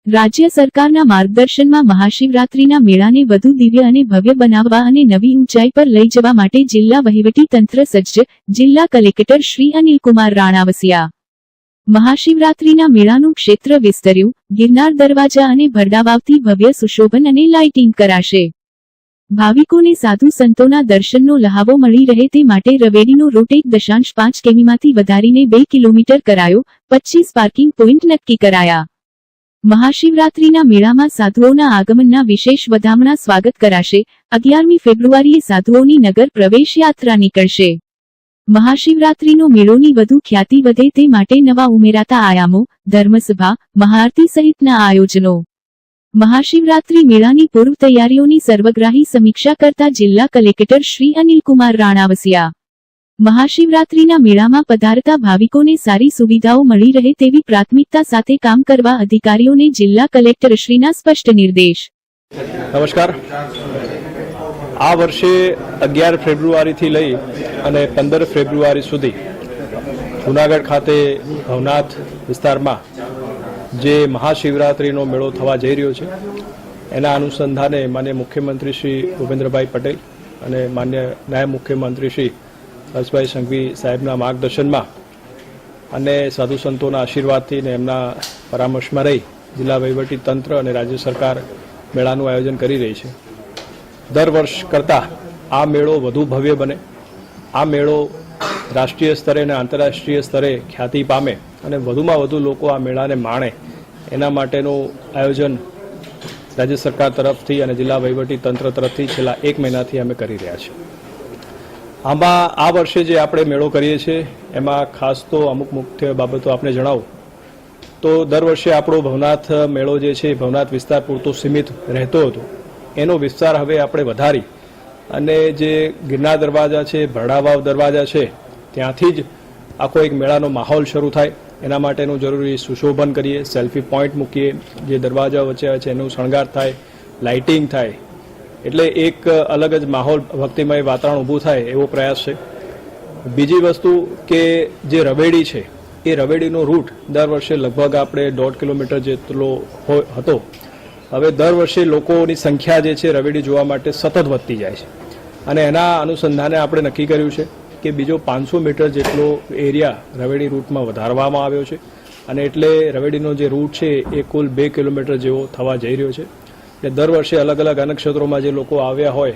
રાજ્ય સરકારના માર્ગદર્શનમાં મહાશિવરાત્રીના મેળાને વધુ દિવ્ય અને ભવ્ય બનાવવા અને નવી ઊંચાઈ પર લઈ જવા માટે જિલ્લા વહીવટી તંત્ર સજ્જ, જિલ્લા કલેક્ટર શ્રી અનિલકુમાર રાણાવસિયા। મહાશિવરાત્રીના મેળાનું ક્ષેત્ર વિસ્તર્યું, ગિરનાર દરવાજા અને ભરડાવાવથી ભવ્ય સુશોભન અને લાઇટિંગ કરાશે। ભાવિકોને સાધુ સંતોના દર્શનનો લહાવો મળી રહે તે માટે રવેડીનો રૂટ 1.5 કિમીમાંથી વધારીને 2 કિલોમીટર કરાયો, 25 પાર્કિંગ પોઈન્ટ નક્કી કરાયા। મહાશિવરાત્રીના મેળામાં સાધુઓના આગમનના વિશેષ વધામણા સ્વાગત કરાશે। 11મી ફેબ્રુઆરીએ સાધુઓની નગર પ્રવેશ યાત્રા નીકળશે। મહાશિવરાત્રીનો મેળોની વધુ ખ્યાતિ વધે તે માટે નવા ઉમેરાતા આયામો, ધર્મસભા, મહાઆરતી સહિતના આયોજનો। મહાશિવરાત્રી મેળાની પૂર્વ તૈયારીઓની સર્વગ્રાહી સમીક્ષા કરતા જિલ્લા કલેક્ટર શ્રી અનિલકુમાર રાણાવસિયા। મહાશિવરાત્રીના મેળામાં પધારતા ભાવિકોને સારી સુવિધાઓ મળી રહે તેવી પ્રાથમિકતા સાથે કામ કરવા અધિકારીઓને જિલ્લા કલેક્ટરશ્રીના સ્પષ્ટ નિર્દેશ। નમસ્કાર। આ વર્ષે 11 ફેબ્રુઆરીથી લઈ અને 15 ફેબ્રુઆરી સુધી જૂનાગઢ ખાતે ભવનાથ વિસ્તારમાં જે મહાશિવરાત્રીનો મેળો થવા જઈ રહ્યો છે એના અનુસંધાને માનનીય મુખ્યમંત્રી શ્રી ભૂપેન્દ્રભાઈ પટેલ અને માનનીય નાયબ મુખ્યમંત્રી શ્રી હર્ષભાઈ સંઘવી સાહેબના માર્ગદર્શનમાં અને સાધુ સંતોના આશીર્વાદથી અને એમના પરામર્શમાં રહી જિલ્લા વહીવટી તંત્ર અને રાજ્ય સરકાર મેળાનું આયોજન કરી રહી છે। દર વર્ષ કરતાં આ મેળો વધુ ભવ્ય બને, આ મેળો રાષ્ટ્રીય સ્તરે અને આંતરરાષ્ટ્રીય સ્તરે ખ્યાતિ પામે અને વધુમાં વધુ લોકો આ મેળાને માણે એના માટેનું આયોજન રાજ્ય સરકાર તરફથી અને જિલ્લા વહીવટી તંત્ર તરફથી છેલ્લા 1 મહિનાથી અમે કરી રહ્યા છીએ। આમાં આ વર્ષે જે આપણે મેળો કરીએ છીએ એમાં ખાસ તો અમુક મુખ્ય બાબતો આપણે જણાવું તો દર વર્ષે આપણો ભવનાથ મેળો જે છે ભવનાથ વિસ્તાર પૂરતો સીમિત રહેતો હતો, એનો વિસ્તાર હવે આપણે વધારી અને જે ગિરનાર દરવાજા છે, ભરડાવાવ દરવાજા છે ત્યાંથી જ આખો એક મેળાનો માહોલ શરૂ થાય એના માટેનું જરૂરી સુશોભન કરીએ, સેલ્ફી પોઈન્ટ મૂકીએ, જે દરવાજા વચ્ચે છે એનું શણગાર થાય, લાઇટિંગ થાય, એટલે એક અલગ જ માહોલ ભક્તિમય વાતાવરણ ઊભું થાય એવો પ્રયાસ છે। બીજી વસ્તુ કે જે રવેડી છે એ રવેડીનો રૂટ દર વર્ષે લગભગ આપણે 1.5 કિલોમીટર જેટલો હતો, હવે દર વર્ષે લોકોની સંખ્યા જે છે રવેડી જોવા માટે સતત વધતી જાય છે અને એના અનુસંધાને આપણે નક્કી કર્યું છે કે બીજો 500 મીટર જેટલો એરિયા રવેડી રૂટમાં વધારવામાં આવ્યો છે અને એટલે રવેડીનો જે રૂટ છે એ કુલ 2 કિલોમીટર જેવો થવા જઈ રહ્યો છે। એટલે દર વર્ષે અલગ અલગ અન્નક્ષેત્રોમાં જે લોકો આવ્યા હોય,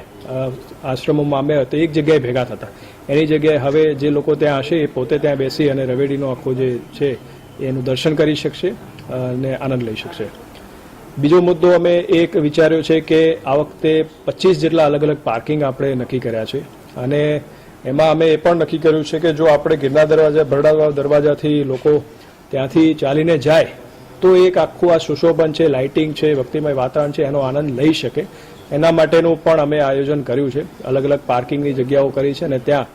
આશ્રમોમાં આવ્યા હોય તો એક જગ્યાએ ભેગા થતા, એની જગ્યાએ હવે જે લોકો ત્યાં હશે એ પોતે ત્યાં બેસી અને રવેડીનો આખો જે છે એનું દર્શન કરી શકશે અને આનંદ લઈ શકશે। બીજો મુદ્દો અમે એક વિચાર્યો છે કે આ વખતે 25 જેટલા અલગ અલગ પાર્કિંગ આપણે નક્કી કર્યા છે અને એમાં અમે એ પણ નક્કી કર્યું છે કે જો આપણે ગિરનાર દરવાજા, ભરડાવાવ દરવાજાથી લોકો ત્યાંથી ચાલીને જાય તો એક આખું આ સુશોભન છે, લાઇટિંગ છે, ભક્તિમય વાતાવરણ છે એનો આનંદ લઈ શકે એના માટેનું પણ અમે આયોજન કર્યું છે। અલગ અલગ પાર્કિંગની જગ્યાઓ કરી છે અને ત્યાં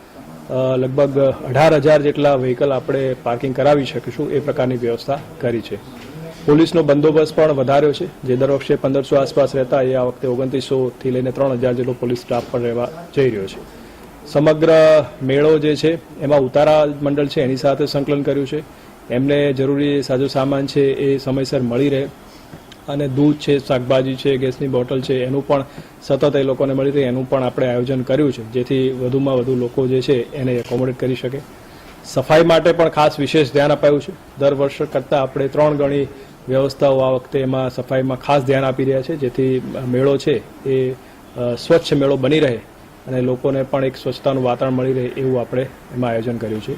લગભગ 18,000 જેટલા વ્હીકલ આપણે પાર્કિંગ કરાવી શકીશું એ પ્રકારની વ્યવસ્થા કરી છે। પોલીસનો બંદોબસ્ત પણ વધાર્યો છે, જે દર વખતે 1500 આસપાસ રહેતા એ આ વખતે 2900થી લઈને 3000 જેટલો પોલીસ સ્ટાફ પણ રહેવા જઈ રહ્યો છે। સમગ્ર મેળો જે છે એમાં ઉતારા મંડળ છે એની સાથે સંકલન કર્યું છે, એમને જરૂરી સાજો સામાન છે એ સમયસર મળી રહે અને દૂધ છે, શાકભાજી છે, ગેસની બોટલ છે એનું પણ સતત એ લોકોને મળી રહે એનું પણ આપણે આયોજન કર્યું છે જેથી વધુમાં વધુ લોકો જે છે એને એકોમોડેટ કરી શકે। સફાઈ માટે પણ ખાસ વિશેષ ધ્યાન અપાયું છે, દર વર્ષ કરતાં આપણે 3 ગણી વ્યવસ્થાઓ આ વખતે એમાં સફાઈમાં ખાસ ધ્યાન આપી રહ્યા છે જેથી મેળો છે એ સ્વચ્છ મેળો બની રહે અને લોકોને પણ એક સ્વચ્છતાનું વાતાવરણ મળી રહે એવું આપણે એમાં આયોજન કર્યું છે।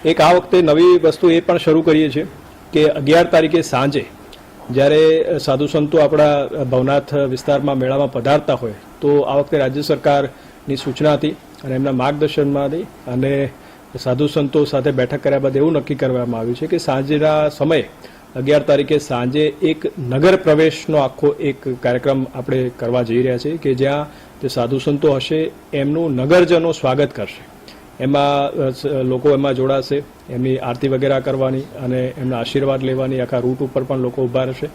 એક આ વખતે નવી વસ્તુ એ પણ શરૂ કરીએ છીએ કે 11 તારીખે સાંજે જ્યારે સાધુ સંતો આપણા ભવનાથ વિસ્તારમાં મેળામાં પધારતા હોય તો આ વખતે રાજ્ય સરકારની સૂચનાથી અને એમના માર્ગદર્શનમાંથી અને સાધુ સંતો સાથે બેઠક કર્યા બાદ એવું નક્કી કરવામાં આવ્યું છે કે સાંજના સમયે 11 તારીખે સાંજે એક નગર પ્રવેશનો આખો એક કાર્યક્રમ આપણે કરવા જઈ રહ્યા છીએ કે જ્યાં જે સાધુ સંતો હશે એમનું નગરજનો સ્વાગત કરશે, એમાં લોકો એમાં જોડાશે, એમની આરતી વગેરે કરવાની અને એમના આશીર્વાદ લેવાની આખા રૂટ ઉપર પણ લોકો ઊભા રહેશે।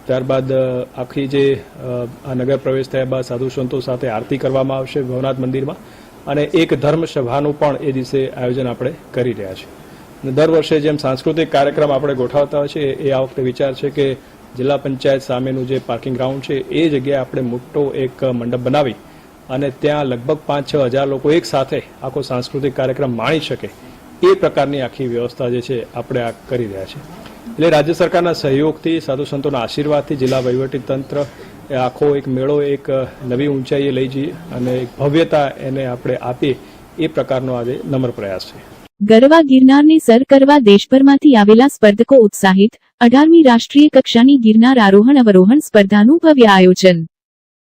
ત્યારબાદ આખી જે આ નગર પ્રવેશ થયા બાદ સાધુ સંતો સાથે આરતી કરવામાં આવશે ભવનાથ મંદિરમાં અને એક ધર્મસભાનું પણ એ દિવસે આયોજન આપણે કરી રહ્યા છીએ। દર વર્ષે જેમ સાંસ્કૃતિક કાર્યક્રમ આપણે ગોઠવતા હોય છે એ આ વખતે વિચાર છે કે જિલ્લા પંચાયત સામેનું જે પાર્કિંગ ગ્રાઉન્ડ છે એ જગ્યાએ આપણે મોટો એક મંડપ બનાવી અને ત્યાં લગભગ 5-6 હજાર લોકો એક સાથે આખો સાંસ્કૃતિક કાર્યક્રમ માણી શકે એ પ્રકારની આખી વ્યવસ્થા જે છે આપણે આ કરી રહ્યા છીએ. એટલે રાજ્ય સરકારના સહયોગથી, સાધુ સંતોના આશીર્વાદથી જિલ્લા વહીવટી તંત્ર આખો એક મેળો એક નવી ઊંચાઈએ લઈ જઈએ અને એક ભવ્યતા એને આપણે આપીએ એ પ્રકારનો આજે નમ્ર પ્રયાસ છે. ગરવા ગિરનારને સર કરવા દેશભરમાંથી આવેલા સ્પર્ધકો ઉત્સાહિત. 18મી રાષ્ટ્રીય કક્ષાની ગિરનાર આરોહણ અવરોહણ સ્પર્ધાનું ભવ્ય આયોજન.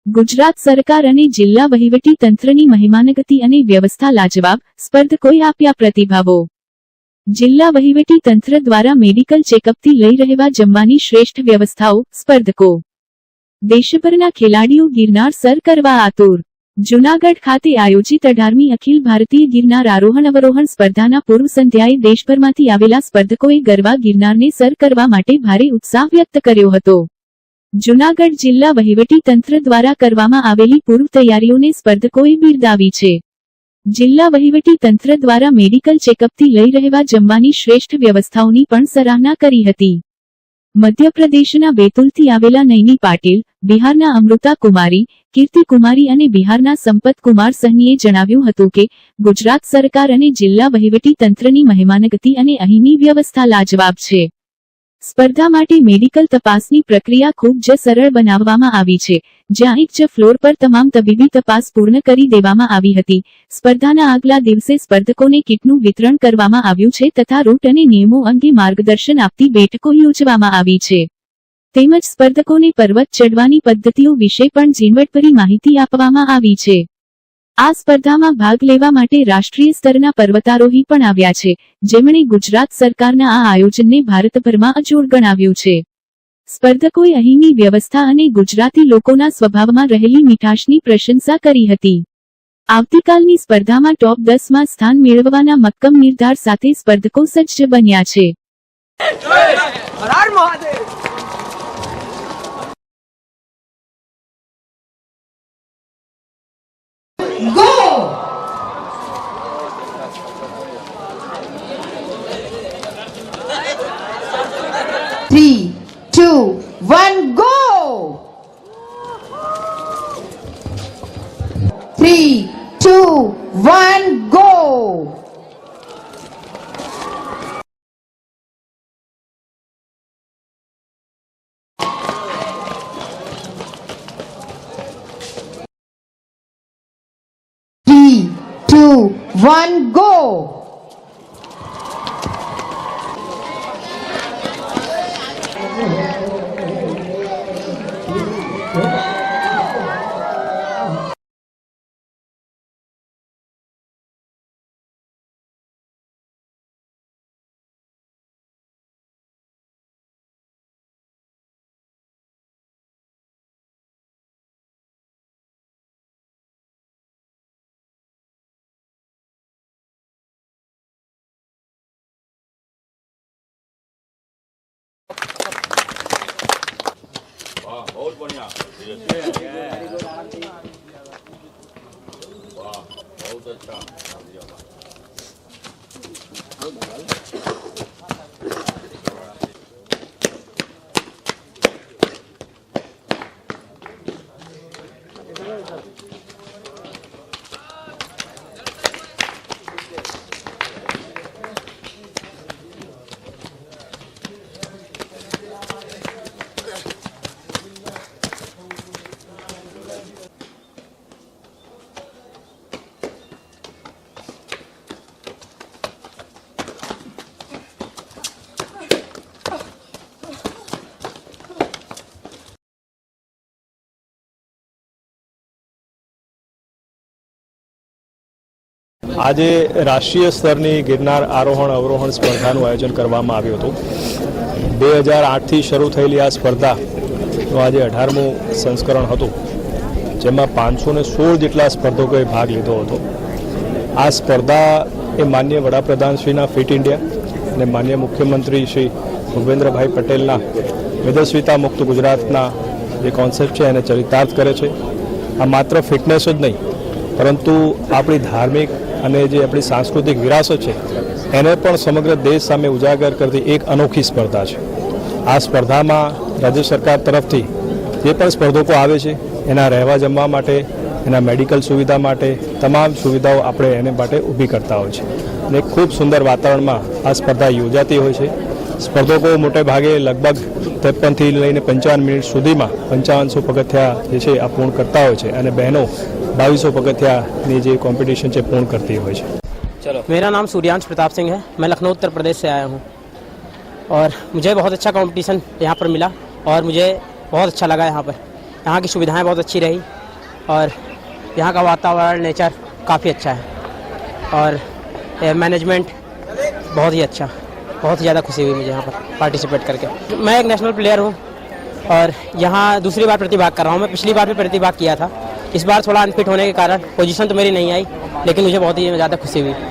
ગુજરાત સરકાર અને જિલ્લા વહીવટી તંત્રની મહેમાનગતિ અને વ્યવસ્થા લાજવાબ. સ્પર્ધકોએ આપ્યા પ્રતિભાવો. જિલ્લા વહીવટી તંત્ર દ્વારા મેડિકલ ચેકઅપથી લઈ રહેવા જમવાની શ્રેષ્ઠ વ્યવસ્થાઓ. સ્પર્ધકો દેશભરના ખેલાડીઓ ગિરનાર સર કરવા આતુર. જૂનાગઢ ખાતે આયોજિત 18મી અખિલ ભારતીય ગિરનાર આરોહણ અવરોહણ સ્પર્ધાના પૂર્વ સંધ્યાએ દેશભરમાંથી આવેલા સ્પર્ધકોએ ગરવા ગિરનારને સર કરવા માટે ભારે ઉત્સાહ વ્યક્ત કર્યો હતો. જૂનાગઢ જિલ્લા વહીવટી તંત્ર દ્વારા કરવામાં આવેલી પૂર્વ તૈયારીઓને સ્પર્ધકોએ બિરદાવી છે. જિલ્લા વહીવટી તંત્ર દ્વારા મેડિકલ ચેકઅપથી લઈ રહેવા જમવાની શ્રેષ્ઠ વ્યવસ્થાઓની પણ સરાહના કરી હતી. મધ્યપ્રદેશના બેતુલથી આવેલા નૈની પાટીલ, બિહારના અમૃતા કુમારી, કીર્તિ કુમારી અને બિહારના સંપત કુમાર સહનીએ જણાવ્યું હતું કે ગુજરાત સરકાર અને જિલ્લા વહીવટી તંત્રની મહેમાનગતિ અને અહીંની વ્યવસ્થા લાજવાબ છે. સ્પર્ધા માટે મેડિકલ તપાસની પ્રક્રિયા ખૂબ જ સરળ બનાવવામાં આવી છે, જ્યાં એક જ ફ્લોર પર તમામ તબીબી તપાસ પૂર્ણ કરી દેવામાં આવી હતી. સ્પર્ધાના આગલા દિવસે સ્પર્ધકોને કિટનું વિતરણ કરવામાં આવ્યું છે તથા રૂટ અને નિયમો અંગે માર્ગદર્શન આપતી બેઠકો યોજવામાં આવી છે. તેમજ સ્પર્ધકોને પર્વત ચડવાની પદ્ધતિઓ વિશે પણ ઝીણવટભરી માહિતી આપવામાં આવી છે. આ સ્પર્ધામાં ભાગ લેવા માટે રાષ્ટ્રીય સ્તરના પર્વતારોહી પણ આવ્યા છે, જેમણે ગુજરાત સરકારના આ આયોજનને ભારતભરમાં અજોડ ગણાવ્યું છે. સ્પર્ધકોએ અહીંની વ્યવસ્થા અને ગુજરાતી લોકોના સ્વભાવમાં રહેલી મીઠાશની પ્રશંસા કરી હતી. આવતીકાલની સ્પર્ધામાં ટોપ 10માં સ્થાન મેળવવાના મક્કમ નિર્ધાર સાથે સ્પર્ધકો સજ્જ બન્યા છે. Go! 3, 2, 1, go! 3, 2, 1, go! One go! बहुत बढ़िया। वाह, बहुत अच्छा। આજે રાષ્ટ્રીય સ્તરની ગિરનાર આરોહણ અવરોહણ સ્પર્ધાનું આયોજન કરવામાં આવ્યું હતું. 2008થી શરૂ થયેલી આ સ્પર્ધાનું આજે 18મું સંસ્કરણ હતું, જેમાં 516 જેટલા સ્પર્ધકોએ ભાગ લીધો હતો. આ સ્પર્ધા એ માન્ય વડાપ્રધાનશ્રીના ફિટ ઇન્ડિયા અને માન્ય મુખ્યમંત્રી શ્રી ભૂપેન્દ્રભાઈ પટેલના મેદસ્વીતા મુક્ત ગુજરાતના જે કોન્સેપ્ટ છે એને ચરિતાર્થ કરે છે. આ માત્ર ફિટનેસ જ નહીં, પરંતુ આપણી ધાર્મિક અને જે આપણી સાંસ્કૃતિક વિરાસત છે એને પણ સમગ્ર દેશ સામે ઉજાગર કરતી એક અનોખી સ્પર્ધા છે. આ સ્પર્ધામાં રાજ્ય સરકાર તરફથી જે પણ સ્પર્ધકો આવે છે એના રહેવા જમવા માટે, એના મેડિકલ સુવિધા માટે તમામ સુવિધાઓ આપણે એને માટે ઊભી કરતા હોય છે અને ખૂબ સુંદર વાતાવરણમાં આ સ્પર્ધા યોજાતી હોય છે. સ્પર્ધકો મોટે ભાગે લગભગ 53થી લઈને 55 મિનિટ સુધીમાં 5500 પગથિયા જે છે આ પૂર્ણ કરતા હોય છે અને બહેનો 2200 પગથિયાની જે કોમ્પિટિશન છે પૂર્ણ करती હોય છે. चलो, मेरा नाम सूर्यांश प्रताप सिंह है. मैं लखनऊ उत्तर प्रदेश से आया हूँ और मुझे बहुत अच्छा कंपटीशन यहाँ पर मिला और मुझे बहुत अच्छा लगा. यहाँ की सुविधाएं बहुत अच्छी रही और यहाँ का वातावरण, नेचर काफ़ी अच्छा है और मैनेजमेंट बहुत ही अच्छा. बहुत ही ज़्यादा खुशी हुई मुझे यहाँ पर पार्टिसिपेट करके. मैं एक नेशनल प्लेयर हूँ और यहाँ दूसरी बार प्रतिभाग कर रहा हूँ. मैं पिछली बार भी प्रतिभाग किया था. इस बार थोड़ा अनफिट होने के कारण पोजीशन तो मेरी नहीं आई, लेकिन मुझे बहुत ही ज़्यादा खुशी हुई.